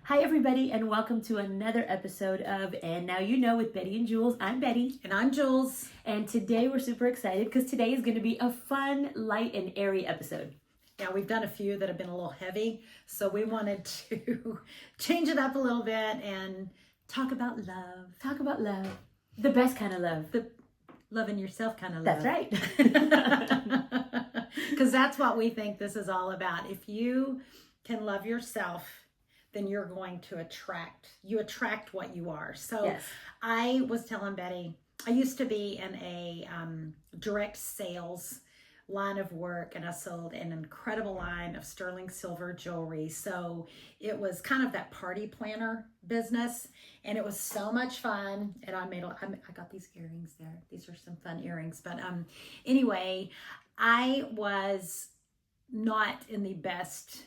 Hi, everybody, and welcome to another episode of And Now You Know with Betty and Julz. I'm Betty. And I'm Julz. And today we're super excited because today is going to be a fun, light, and airy episode. Yeah, we've done a few that have been a little heavy, so we wanted to change it up a little bit and talk about love. Talk about love. The best kind of love. The loving yourself kind of That's love. right. Because that's what we think this is all about. If you can love yourself, then you're going to attract what you are. So Yes. I was telling Betty, I used to be in a direct sales line of work, and I sold an incredible line of sterling silver jewelry. So it was kind of that party planner business, and it was so much fun. And I got these earrings there. These are some fun earrings. But anyway, I was not in the best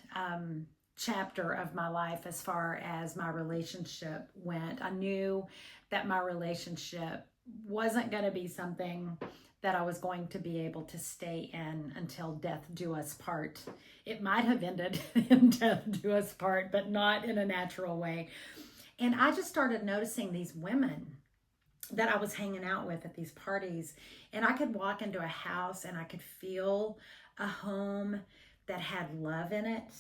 chapter of my life as far as my relationship went. I knew that my relationship wasn't going to be something that I was going to be able to stay in until death do us part. It might have ended in death do us part, but not in a natural way. And I just started noticing these women that I was hanging out with at these parties, and I could walk into a house and I could feel a home that had love in it.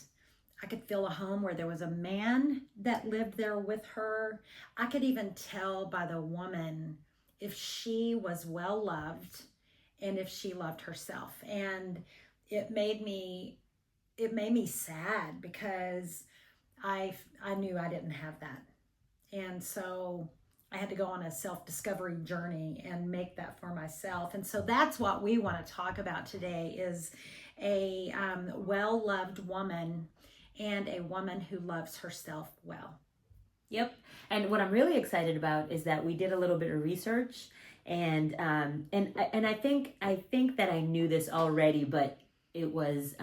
I could feel a home where there was a man that lived there with her. I could even tell by the woman if she was well loved and if she loved herself. And it made me sad because I knew I didn't have that. And so I had to go on a self-discovery journey and make that for myself. And so that's what we want to talk about today is a well-loved woman and a woman who loves herself well. Yep. And what I'm really excited about is that we did a little bit of research, and I think that I knew this already, but it was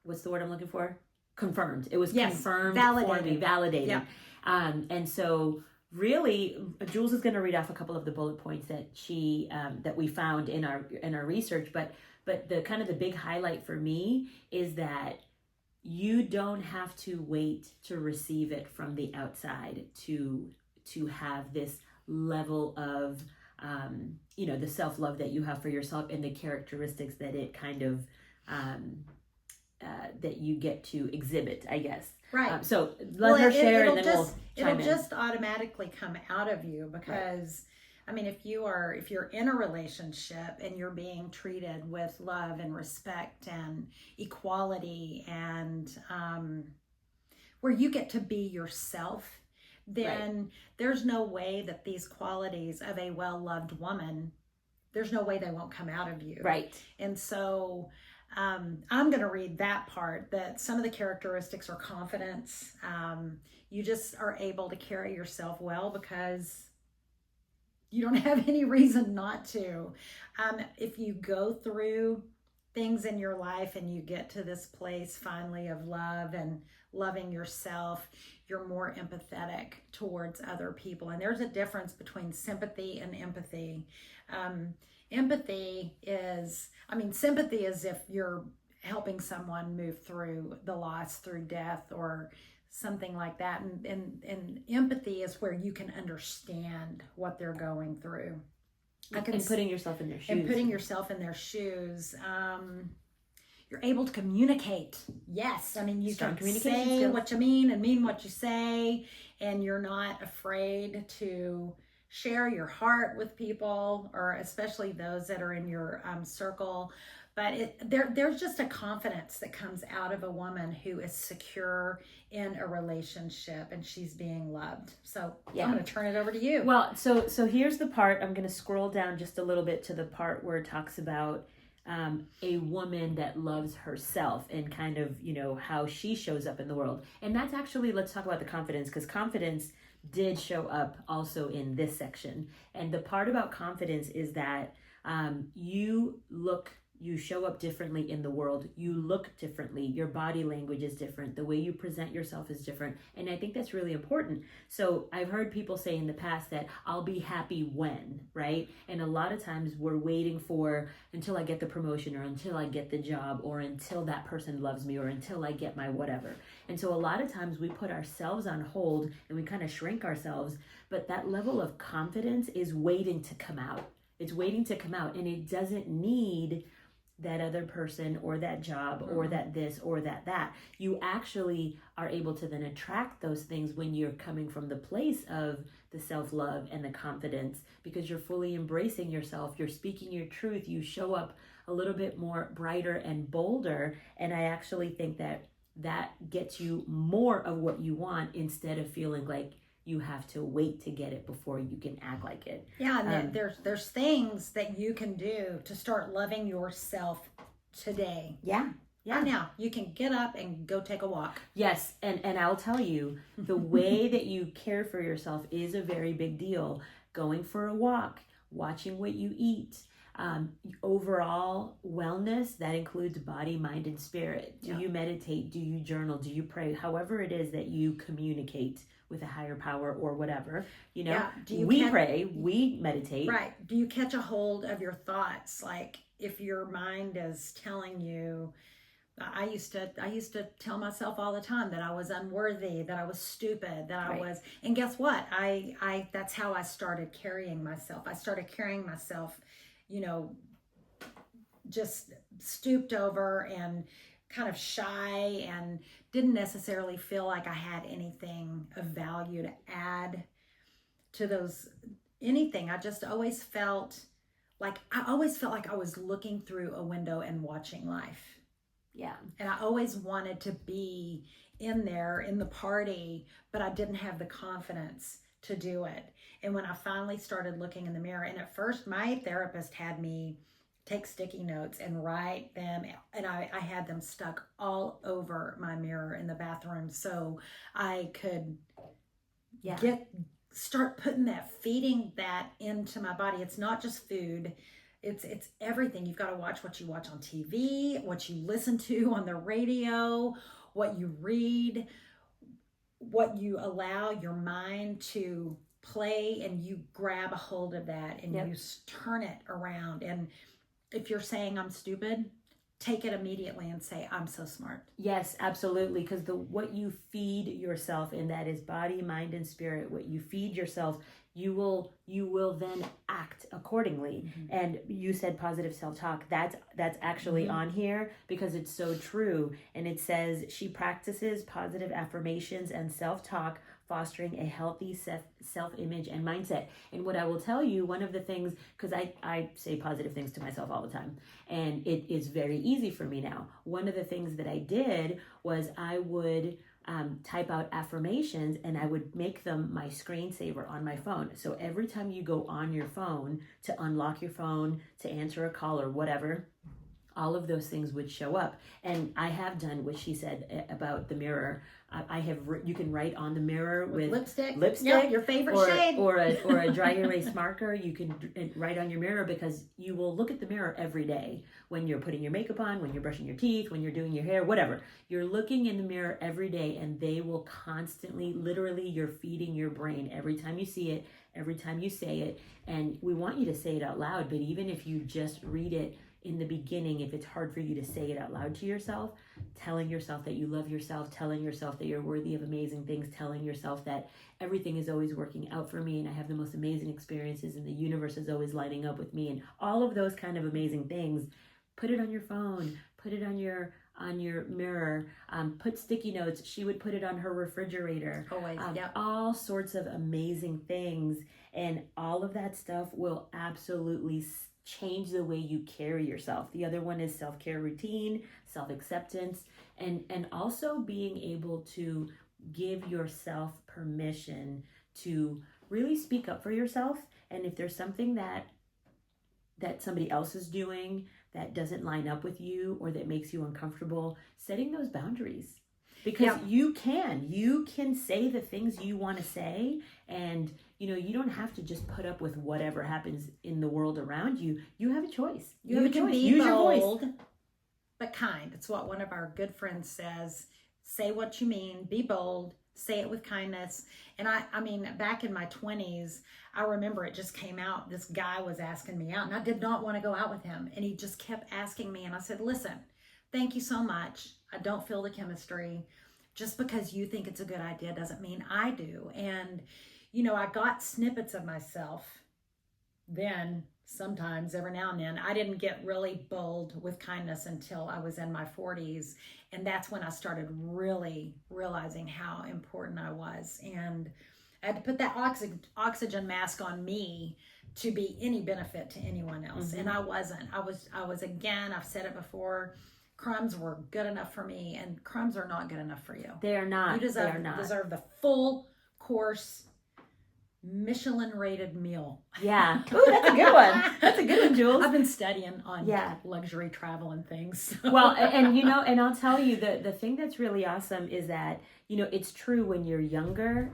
what's the word I'm looking for? Confirmed. It was confirmed for me, validated. Yeah. And so really, Julz is going to read off a couple of the bullet points that she that we found in our research, but the kind of the big highlight for me is that you don't have to wait to receive it from the outside to have this level of the self-love that you have for yourself and the characteristics that it kind of that you get to exhibit, I guess. Right. So let her share, and then we'll chime in. It'll just automatically come out of you because, I mean, if you're in a relationship and you're being treated with love and respect and equality and where you get to be yourself, then there's no way that these qualities of a well-loved woman, there's no way they won't come out of you. Right. And so I'm going to read that part, that some of the characteristics are confidence. You just are able to carry yourself well because you don't have any reason not to. If you go through things in your life and you get to this place finally of love and loving yourself, you're more empathetic towards other people. And there's a difference between sympathy and empathy. Sympathy is if you're helping someone move through the loss, through death, or something like that. And empathy is where you can understand what they're going through. And putting yourself in their shoes. And putting yourself in their shoes. You're able to communicate. Yes. I mean, you can say what you mean and mean what you say. And you're not afraid to share your heart with people, or especially those that are in your circle. But there's just a confidence that comes out of a woman who is secure in a relationship and she's being loved. So I'm going to turn it over to you. Well, so here's the part. I'm going to scroll down just a little bit to the part where it talks about a woman that loves herself and kind of, how she shows up in the world. And that's actually, let's talk about the confidence, because confidence did show up also in this section. And the part about confidence is that you look you show up differently in the world. You look differently. Your body language is different. The way you present yourself is different. And I think that's really important. So I've heard people say in the past that I'll be happy when, right? And a lot of times we're waiting for until I get the promotion or until I get the job or until that person loves me or until I get my whatever. And so a lot of times we put ourselves on hold and we kind of shrink ourselves, but that level of confidence is waiting to come out. It's waiting to come out, and it doesn't need that other person or that job or that this or that. You actually are able to then attract those things when you're coming from the place of the self-love and the confidence, because you're fully embracing yourself. You're speaking your truth. You show up a little bit more brighter and bolder. And I actually think that gets you more of what you want instead of feeling like you have to wait to get it before you can act like it. Yeah, and there's things that you can do to start loving yourself today. Yeah. Right now, you can get up and go take a walk. Yes, and I'll tell you, the way that you care for yourself is a very big deal. Going for a walk, watching what you eat, overall wellness, that includes body, mind, and spirit. Do you meditate? Do you journal? Do you pray? However it is that you communicate with a higher power or whatever, pray, we meditate. Right. Do you catch a hold of your thoughts? Like if your mind is telling you, I used to tell myself all the time that I was unworthy, that I was stupid, that I was, and guess what? I that's how I started carrying myself. I started carrying myself, just stooped over and kind of shy and didn't necessarily feel like I had anything of value to add to anything. I just always felt like I was looking through a window and watching life. Yeah. And I always wanted to be in there in the party, but I didn't have the confidence to do it. And when I finally started looking in the mirror, and at first my therapist had me take sticky notes and write them, and I had them stuck all over my mirror in the bathroom so I could start feeding that into my body. It's not just food, it's everything. You've got to watch what you watch on TV, what you listen to on the radio, what you read, what you allow your mind to play, and you grab a hold of that and you turn it around. And if you're saying I'm stupid, take it immediately and say I'm so smart. Yes, absolutely. Because what you feed yourself, and that is body, mind, and spirit. What you feed yourself, you will then act accordingly. Mm-hmm. And you said positive self-talk. That's actually on here because it's so true. And it says she practices positive affirmations and self-talk, fostering a healthy self-image and mindset. And what I will tell you, one of the things, because I say positive things to myself all the time, and it is very easy for me now. One of the things that I did was I would type out affirmations and I would make them my screensaver on my phone. So every time you go on your phone to unlock your phone, to answer a call or whatever, all of those things would show up. And I have done what she said about the mirror. You can write on the mirror with lipstick, yep, your favorite shade, or a dry erase marker. You can write on your mirror, because you will look at the mirror every day when you're putting your makeup on, when you're brushing your teeth, when you're doing your hair, whatever. You're looking in the mirror every day, and they will constantly, literally, you're feeding your brain every time you see it, every time you say it. And we want you to say it out loud, but even if you just read it in the beginning, if it's hard for you to say it out loud to yourself, telling yourself that you love yourself, telling yourself that you're worthy of amazing things, telling yourself that everything is always working out for me and I have the most amazing experiences and the universe is always lighting up with me, and all of those kind of amazing things. Put it on your phone, put it on your mirror, put sticky notes. She would put it on her refrigerator. Always, all sorts of amazing things, and all of that stuff will absolutely change the way you carry yourself. The other one is self-care routine, self-acceptance, and also being able to give yourself permission to really speak up for yourself. And if there's something that somebody else is doing that doesn't line up with you or that makes you uncomfortable, setting those boundaries. because you can say the things you want to say, and you don't have to just put up with whatever happens in the world around you. You have a choice. You have a choice. Use your voice. But kind. It's what one of our good friends says. Say what you mean. Be bold. Say it with kindness. And I mean, back in my 20s, I remember it just came out. This guy was asking me out, and I did not want to go out with him. And he just kept asking me. And I said, listen, thank you so much. I don't feel the chemistry. Just because you think it's a good idea doesn't mean I do. And, I got snippets of myself then, sometimes, every now and then. I didn't get really bold with kindness until I was in my 40s. And that's when I started really realizing how important I was. And I had to put that oxygen mask on me to be any benefit to anyone else. Mm-hmm. And I wasn't. I was again, I've said it before, crumbs were good enough for me, and crumbs are not good enough for you. They are not. You deserve the full course Michelin rated meal. Yeah. Ooh, that's a good one. That's a good one, Julz. I've been studying on luxury travel and things. So. Well, and I'll tell you, the thing that's really awesome is that, it's true when you're younger,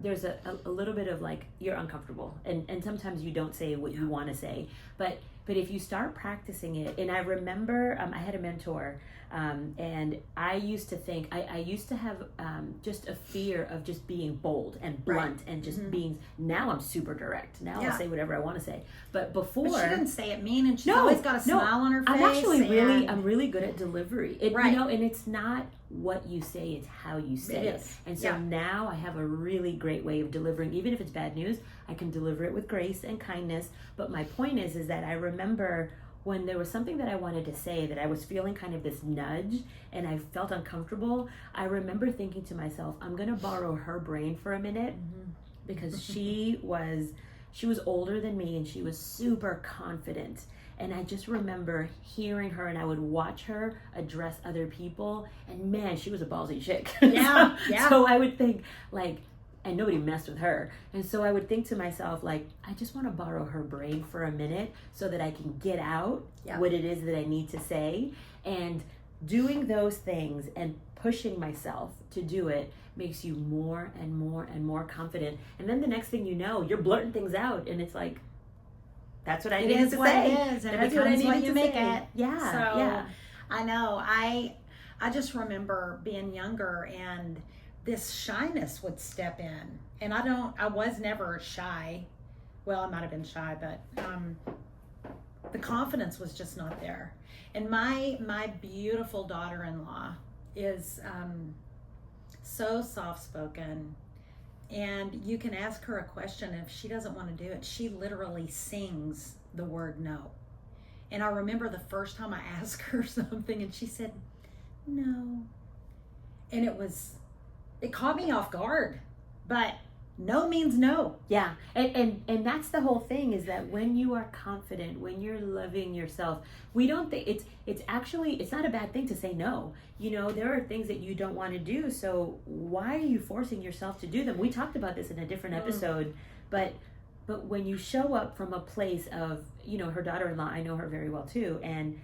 there's a little bit of like, you're uncomfortable, and sometimes you don't say what you want to say, but if you start practicing it, and I remember I had a mentor, and I used to think, I used to have just a fear of just being bold and blunt and just being, now I'm super direct. Now I'll say whatever I want to say. But before... But she didn't say it mean, and she's always got a smile on her face. I'm actually I'm really good at delivery. And it's not what you say, it's how you say it. And so now I have a really great way of delivering. Even if it's bad news, I can deliver it with grace and kindness. But my point is that I remember when there was something that I wanted to say, that I was feeling kind of this nudge and I felt uncomfortable, I remember thinking to myself, I'm going to borrow her brain for a minute, because she was older than me and she was super confident. And I just remember hearing her, and I would watch her address other people, and man, she was a ballsy chick. So I would think, like, and nobody messed with her. And so I would think to myself, like, I just want to borrow her brain for a minute so that I can get out what it is that I need to say. And doing those things and pushing myself to do it makes you more and more and more confident. And then the next thing you know, you're blurting things out, and it's like, that's what I needed to say. It is, and it becomes what you make it. Yeah. So I know. I just remember being younger, and this shyness would step in. And I was never shy. Well, I might have been shy, but the confidence was just not there. And my beautiful daughter-in-law is so soft-spoken. And you can ask her a question, and if she doesn't want to do it, she literally sings the word no. And I remember the first time I asked her something, and she said, no. And it caught me off guard, but no means no. Yeah. And that's the whole thing, is that when you are confident, when you're loving yourself, we don't think it's not a bad thing to say no. There are things that you don't want to do. So why are you forcing yourself to do them? We talked about this in a different episode, but when you show up from a place of, her daughter-in-law, I know her very well too. And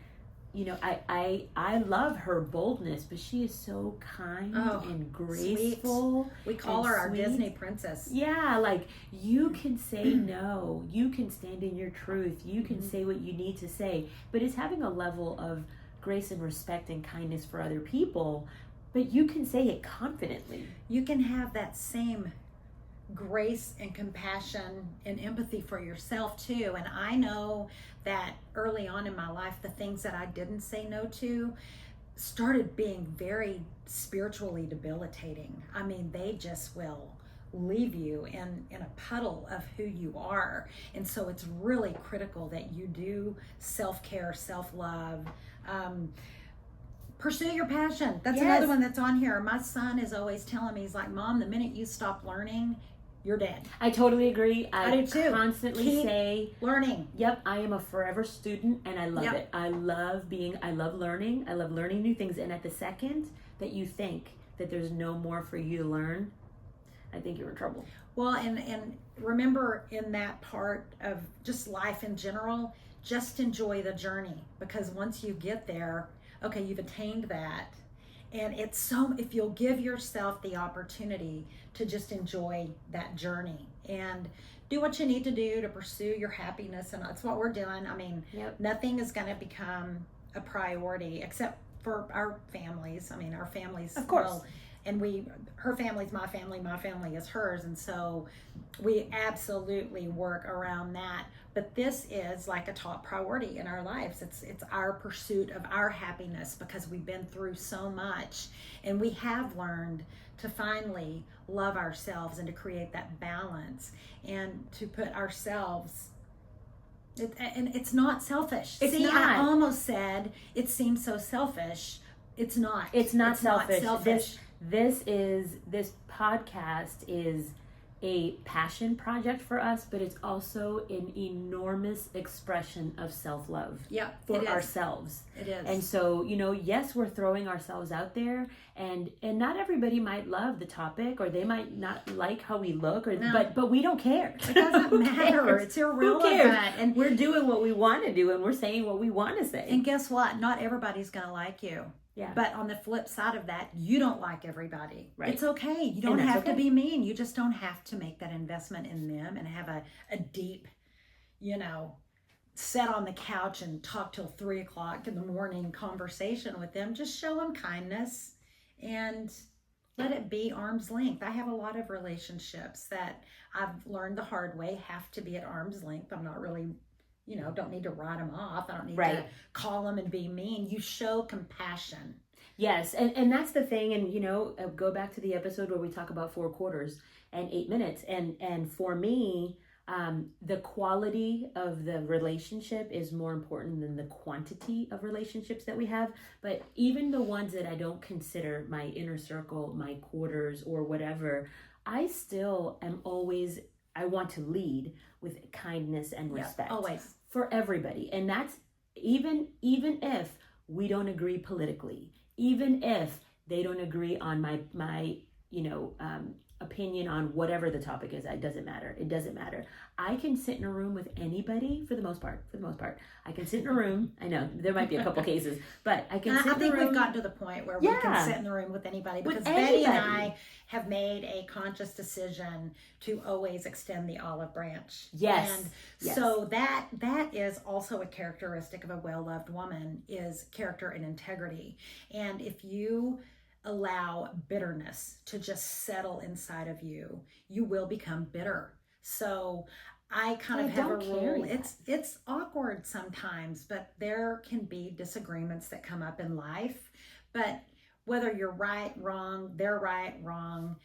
I love her boldness, but she is so kind and graceful. Sweet. We call her our Disney princess. Yeah, like, you can say no. You can stand in your truth. You can say what you need to say. But it's having a level of grace and respect and kindness for other people, but you can say it confidently. You can have that same grace and compassion and empathy for yourself too. And I know that early on in my life, the things that I didn't say no to started being very spiritually debilitating. I mean, they just will leave you in a puddle of who you are. And so it's really critical that you do self-care, self-love, pursue your passion. That's another one that's on here. My son is always telling me, he's like, Mom, the minute you stop learning, you're dead. I totally agree. I do too. Constantly say learning. Yep, I am a forever student, and I love it. I love learning. I love learning new things. And at the second that you think that there's no more for you to learn, I think you're in trouble. Well, and remember, in that part of just life in general, just enjoy the journey, because once you get there, okay, you've attained that, And it's so, if you'll give yourself the opportunity to just enjoy that journey and do what you need to do to pursue your happiness. And that's what we're doing. I mean, nothing is going to become a priority except for our families. I mean, our families, of course. Well, and her family's my family is hers. And so we absolutely work around that. But this is like a top priority in our lives. It's our pursuit of our happiness because we've been through so much, and we have learned to finally love ourselves and to create that balance and to put ourselves, and it's not selfish. It's not. I almost said it seems so selfish. It's not. It's not selfish. This podcast is a passion project for us, but it's also an enormous expression of self-love for ourselves. It is. And so, yes, we're throwing ourselves out there, and not everybody might love the topic, or they might not like how we look, but we don't care. It doesn't matter. It's irrelevant. Who cares? And we're doing what we want to do, and we're saying what we want to say. And guess what? Not everybody's going to like you. Yeah. But on the flip side of that, you don't like everybody. Right. It's okay. You don't have to be mean. You just don't have to make that investment in them and have a deep, sit on the couch and talk till 3:00 in the morning conversation with them. Just show them kindness and let it be arm's length. I have a lot of relationships that I've learned the hard way have to be at arm's length. I'm not really don't need to write them off. I don't need to call them and be mean. You show compassion. Yes, and that's the thing. And, go back to the episode where we talk about 4 quarters and 8 minutes. And for me, the quality of the relationship is more important than the quantity of relationships that we have. But even the ones that I don't consider my inner circle, my quarters, or whatever, I still am always, I want to lead with kindness and respect. Always. For everybody. And that's even if we don't agree politically, even if they don't agree on my opinion on whatever the topic is, it doesn't matter. I can sit in a room with anybody for the most part. I can sit in a room. I know there might be a couple cases, but I can sit in a room. I think we've gotten to the point where we can sit in the room with anybody because Betty and I have made a conscious decision to always extend the olive branch. Yes. And so that is also a characteristic of a well-loved woman, is character and integrity. And if you allow bitterness to just settle inside of you, you will become bitter. So I kind of have a rule. It's awkward sometimes, but there can be disagreements that come up in life. But whether you're right, wrong, they're right, wrong,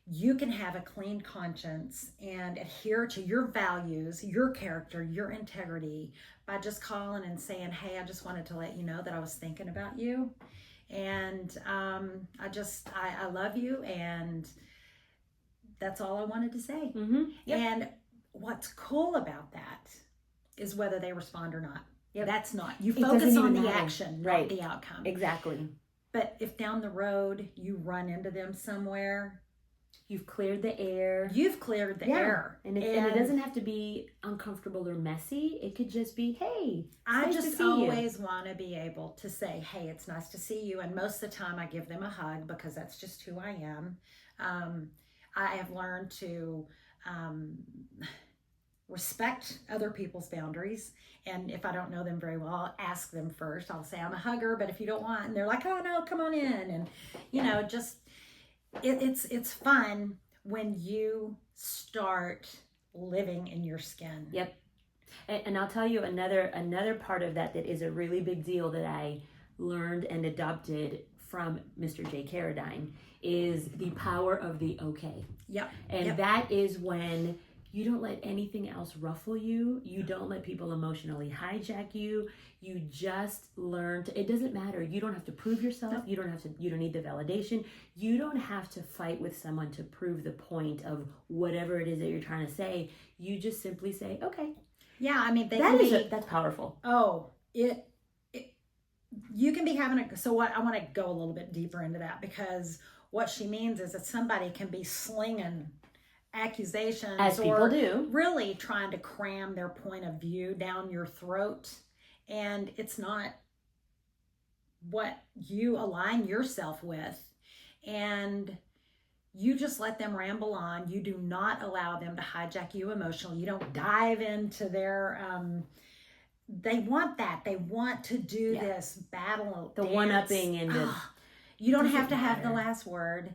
you can have a clean conscience and adhere to your values, your character, your integrity by just calling and saying, hey, I just wanted to let you know that I was thinking about you. And I love you, and that's all I wanted to say. Mm-hmm. Yep. And what's cool about that is whether they respond or not. Yep. That's not. You focus on the action, right, not the outcome. Exactly. But if down the road you run into them somewhere, you've cleared the air. And it doesn't have to be uncomfortable or messy. It could just be, hey, I just always want to be able to say, hey, it's nice to see you. And most of the time I give them a hug because that's just who I am. I have learned to respect other people's boundaries. And if I don't know them very well, I'll ask them first. I'll say, I'm a hugger, but if you don't want, and they're like, oh no, come on in. And, just... It's fun when you start living in your skin. Yep. And I'll tell you another part of that is a really big deal that I learned and adopted from Mr. J. Carradine is the power of the okay. Yep. And that is when you don't let anything else ruffle you. You don't let people emotionally hijack you. You just learn it doesn't matter. You don't have to prove yourself. Nope. You don't need the validation. You don't have to fight with someone to prove the point of whatever it is that you're trying to say. You just simply say, okay. Yeah, I mean, that's powerful. Oh, you can be having so what I want to go a little bit deeper into that, because what she means is that somebody can be slinging accusations, as people do, really trying to cram their point of view down your throat, and it's not what you align yourself with, and you just let them ramble on. You do not allow them to hijack you emotionally. You don't dive into their they want that. They want to do this battle. The dance. one-upping and the... You don't have to have the last word.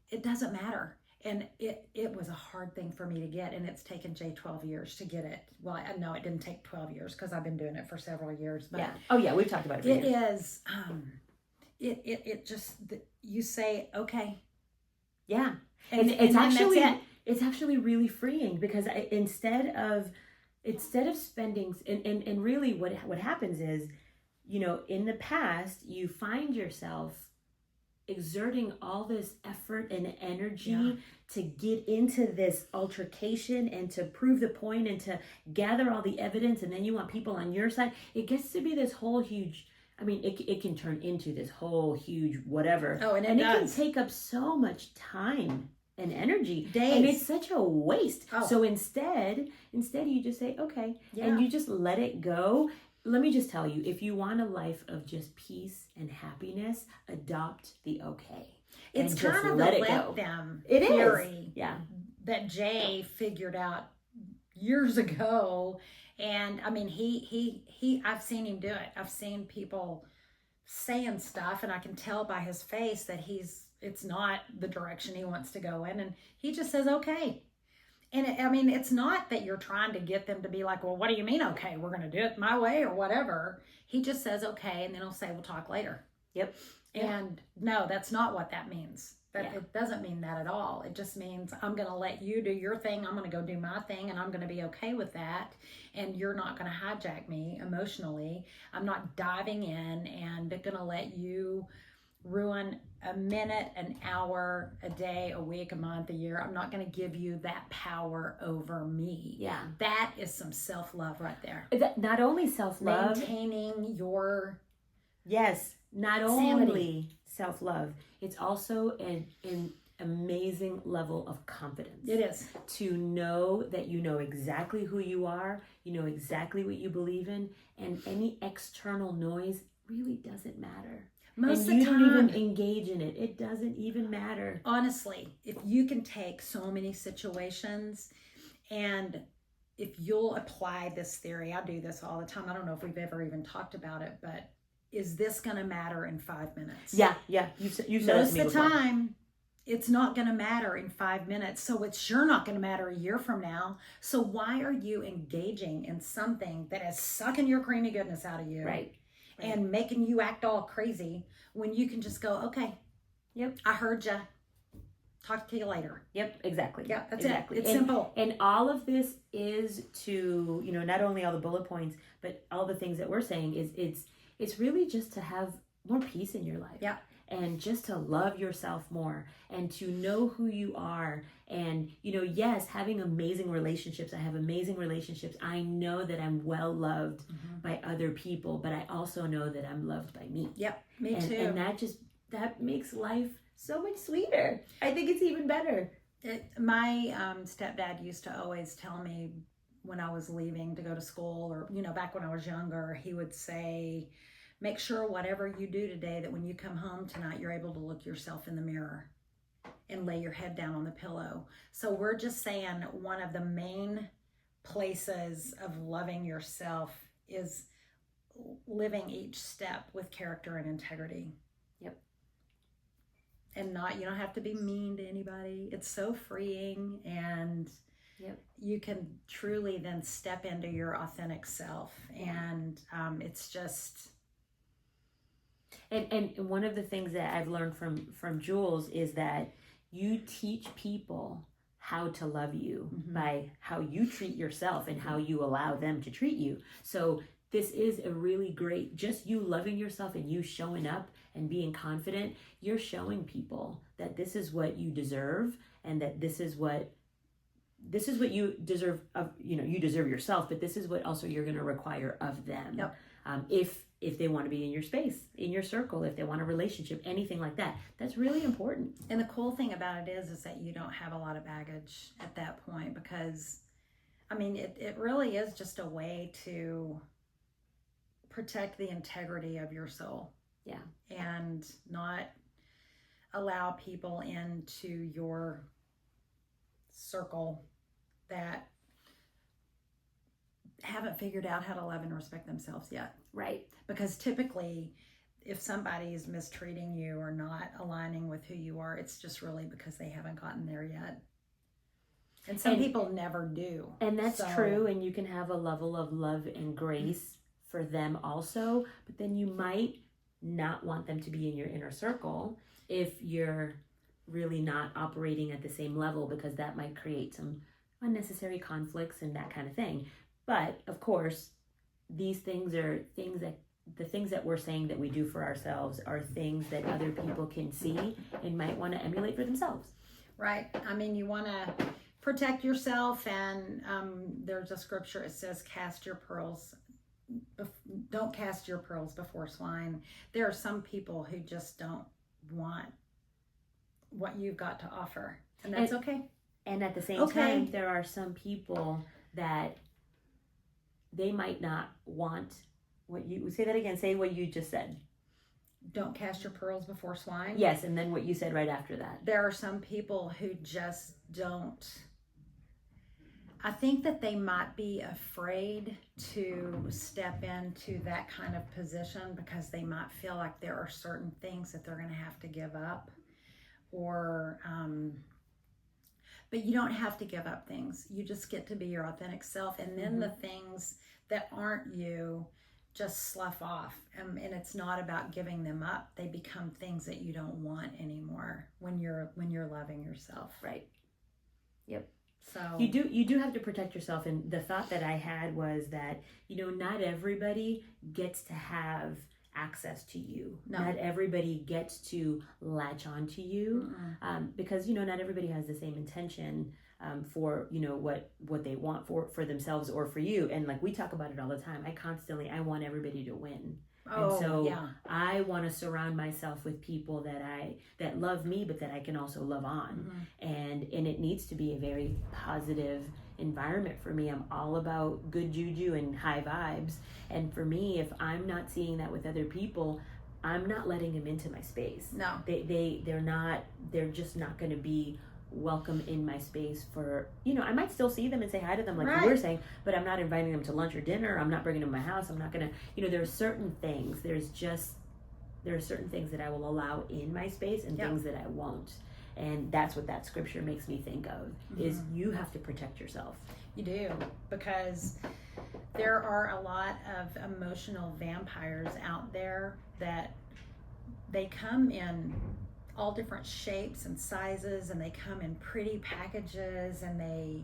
It doesn't matter. And it was a hard thing for me to get, and it's taken Jay 12 years to get it. Well, no, it didn't take 12 years because I've been doing it for several years. But we've talked about it for years. It is, it just, you say, okay. Yeah. And it's actually really freeing, because instead of spending, and really what happens is, in the past, you find yourself exerting all this effort and energy to get into this altercation and to prove the point and to gather all the evidence, and then you want people on your side. It gets to be this whole huge, it can turn into this whole huge whatever. Oh, and it can take up so much time and energy. Days. And it's such a waste. Oh. So instead you just say, okay, and you just let it go. Let me just tell you, if you want a life of just peace and happiness, adopt the okay. It's kind of the let them theory that Jay figured out years ago. And he I've seen him do it. I've seen people saying stuff, and I can tell by his face that it's not the direction he wants to go in. And he just says, okay. And it's not that you're trying to get them to be like, well, what do you mean, okay? We're going to do it my way or whatever. He just says, okay. And then he'll say, we'll talk later. Yep. And no, that's not what that means. It doesn't mean that at all. It just means I'm going to let you do your thing. I'm going to go do my thing, and I'm going to be okay with that. And you're not going to hijack me emotionally. I'm not diving in and going to let you ruin a minute, an hour, a day, a week, a month, a year. I'm not going to give you that power over me. Yeah. That is some self-love right there. Not only self-love. Maintaining your not sanity. Only self-love. It's also an amazing level of confidence. It is. To know that you know exactly who you are, you know exactly what you believe in, and any external noise really doesn't matter. Most and of the time, you don't even engage in it. It doesn't even matter. Honestly, if you can take so many situations, and if you'll apply this theory, I do this all the time. I don't know if we've ever even talked about it, but is this going to matter in 5 minutes? Yeah. You said most of the time, it's not going to matter in 5 minutes. So it's sure not going to matter a year from now. So why are you engaging in something that is sucking your creamy goodness out of you? Right. And making you act all crazy, when you can just go, okay, I heard you. Talk to you later. Yep, exactly. Yeah, that's it. It's simple. And all of this is to, not only all the bullet points, but all the things that we're saying is it's really just to have more peace in your life. Yeah. And just to love yourself more, and to know who you are. And, yes, having amazing relationships. I have amazing relationships. I know that I'm well loved by other people, but I also know that I'm loved by me. Yep, me too. And that makes life so much sweeter. I think it's even better. My stepdad used to always tell me when I was leaving to go to school, or, back when I was younger, he would say, make sure whatever you do today, that when you come home tonight, you're able to look yourself in the mirror and lay your head down on the pillow. So we're just saying one of the main places of loving yourself is living each step with character and integrity. Yep. And you don't have to be mean to anybody. It's so freeing, and you can truly then step into your authentic self. And it's just... And one of the things that I've learned from Julz is that you teach people how to love you by how you treat yourself and how you allow them to treat you. So this is a really great, just you loving yourself and you showing up and being confident. You're showing people that this is what you deserve, and that this is what you deserve of, you deserve yourself, but this is what also you're going to require of them. Yep. If they want to be in your space, in your circle, if they want a relationship, anything like that, that's really important. And the cool thing about it is that you don't have a lot of baggage at that point, because, it really is just a way to protect the integrity of your soul. Yeah. And not allow people into your circle that haven't figured out how to love and respect themselves yet. Right. Because typically, if somebody is mistreating you or not aligning with who you are, it's just really because they haven't gotten there yet. And some people never do. And that's true. And you can have a level of love and grace for them also. But then you might not want them to be in your inner circle if you're really not operating at the same level, because that might create some unnecessary conflicts and that kind of thing. But of course, these things are things that the things that we're saying that we do for ourselves are things that other people can see and might want to emulate for themselves. Right. I mean, you want to protect yourself, and there's a scripture, it says, don't cast your pearls before swine. There are some people who just don't want what you've got to offer, and that's okay. And at the same time, there are some people that they might not want what you say. That again, say what you just said. Don't cast your pearls before swine. Yes, and then what you said right after that. There are some people who just don't. I think that they might be afraid to step into that kind of position because they might feel like there are certain things that they're going to have to give up, or but you don't have to give up things. You just get to be your authentic self, and then the things that aren't you just slough off. And it's not about giving them up. They become things that you don't want anymore when you're loving yourself. Right. Yep. So you do have to protect yourself. And the thought that I had was that, not everybody gets to have access to you. No. Not everybody gets to latch on to you, because not everybody has the same intention for what they want for themselves or for you. And like we talk about it all the time, I want everybody to win. And so I want to surround myself with people that love me, but that I can also love on. And it needs to be a very positive environment for me. I'm all about good juju and high vibes. And for me, if I'm not seeing that with other people, I'm not letting them into my space. No. They're just not going to be welcome in my space for, I might still see them and say hi to them like you were saying, but I'm not inviting them to lunch or dinner. I'm not bringing them to my house. I'm not going to, there are certain things. There are certain things that I will allow in my space and things that I won't. And that's what that scripture makes me think of, is you have to protect yourself. You do, because there are a lot of emotional vampires out there that they come in all different shapes and sizes, and they come in pretty packages, and they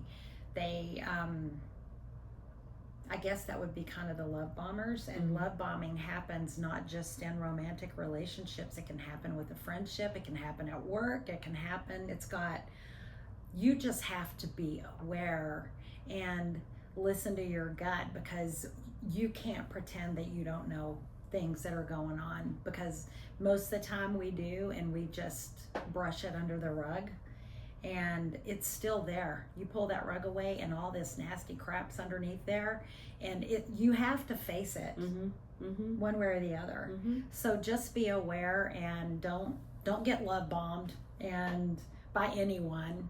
I guess that would be kind of the love bombers. And love bombing happens not just in romantic relationships. It can happen with a friendship. It can happen at work. It can happen. You just have to be aware and listen to your gut, because you can't pretend that you don't know things that are going on, because most of the time we do, and we just brush it under the rug, and it's still there. You pull that rug away and all this nasty crap's underneath there, and you have to face it one way or the other. So just be aware, and don't get love bombed and by anyone.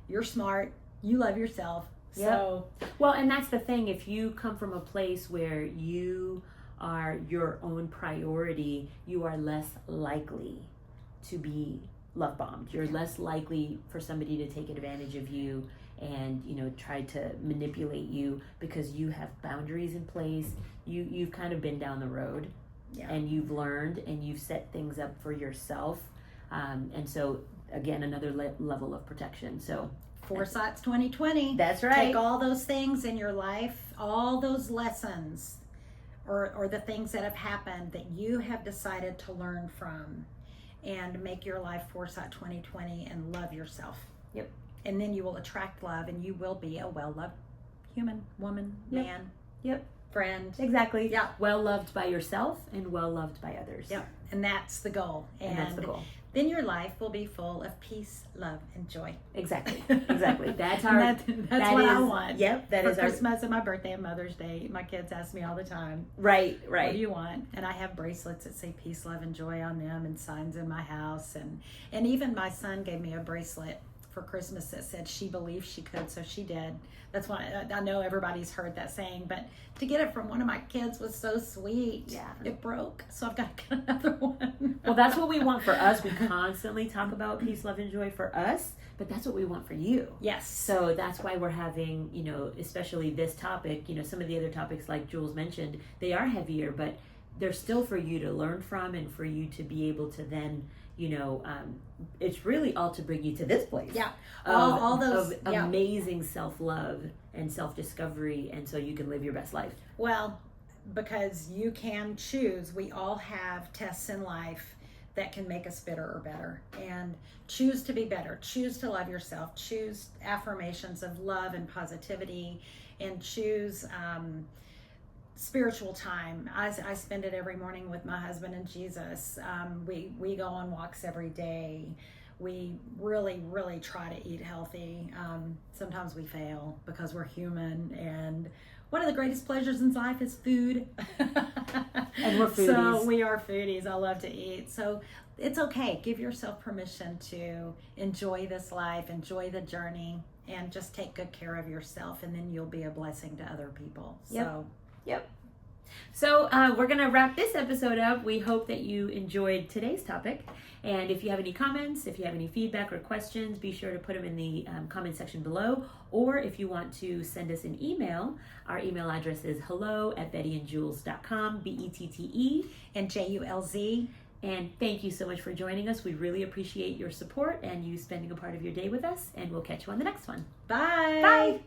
You're smart, you love yourself. So well, and that's the thing, if you come from a place where you are your own priority, you are less likely to be love bombed. You're less likely for somebody to take advantage of you and try to manipulate you, because you have boundaries in place. You've kind of been down the road, and you've learned, and you've set things up for yourself, and so again, another level of protection. So Foresight's 2020. That's right. Take all those things in your life, all those lessons, or the things that have happened that you have decided to learn from, and make your life Foresight 2020 and love yourself. Yep. And then you will attract love, and you will be a well-loved human, woman, man, friend. Exactly. Yeah. Well loved by yourself and well loved by others. Yep. And that's the goal. And that's the goal. then your life will be full of peace, love, and joy. Exactly. That's our. That's that what I is- want. Yep, that For is our. Christmas and my birthday and Mother's Day, my kids ask me all the time, Right. what do you want? And I have bracelets that say peace, love, and joy on them, and signs in my house. And even my son gave me a bracelet for Christmas that said she believed she could, so she did. That's why I know everybody's heard that saying, but to get it from one of my kids was so sweet. Yeah. It broke, so I've got to get another one. Well, that's what we want for us. We constantly talk about peace, love, and joy for us, but that's what we want for you. Yes. So that's why we're having, especially this topic, some of the other topics like Julz mentioned, they are heavier, but they're still for you to learn from and for you to be able to then, it's really all to bring you to this place. Yeah. Of, All those of amazing self-love and self-discovery, and so you can live your best life. Well, because you can choose. We all have tests in life that can make us bitter or better. And choose to be better. Choose to love yourself. Choose affirmations of love and positivity. And choose spiritual time. I spend it every morning with my husband and Jesus. We go on walks every day. We really, really try to eat healthy. Sometimes we fail because we're human, and one of the greatest pleasures in life is food. And we're foodies. So we are foodies. I love to eat. So it's okay. Give yourself permission to enjoy this life, enjoy the journey, and just take good care of yourself, and then you'll be a blessing to other people. Yep. So we're going to wrap this episode up. We hope that you enjoyed today's topic. And if you have any comments, if you have any feedback or questions, be sure to put them in the comment section below. Or if you want to send us an email, our email address is hello@betteandjulz.com, BETTE and JULZ. And thank you so much for joining us. We really appreciate your support and you spending a part of your day with us. And we'll catch you on the next one. Bye. Bye.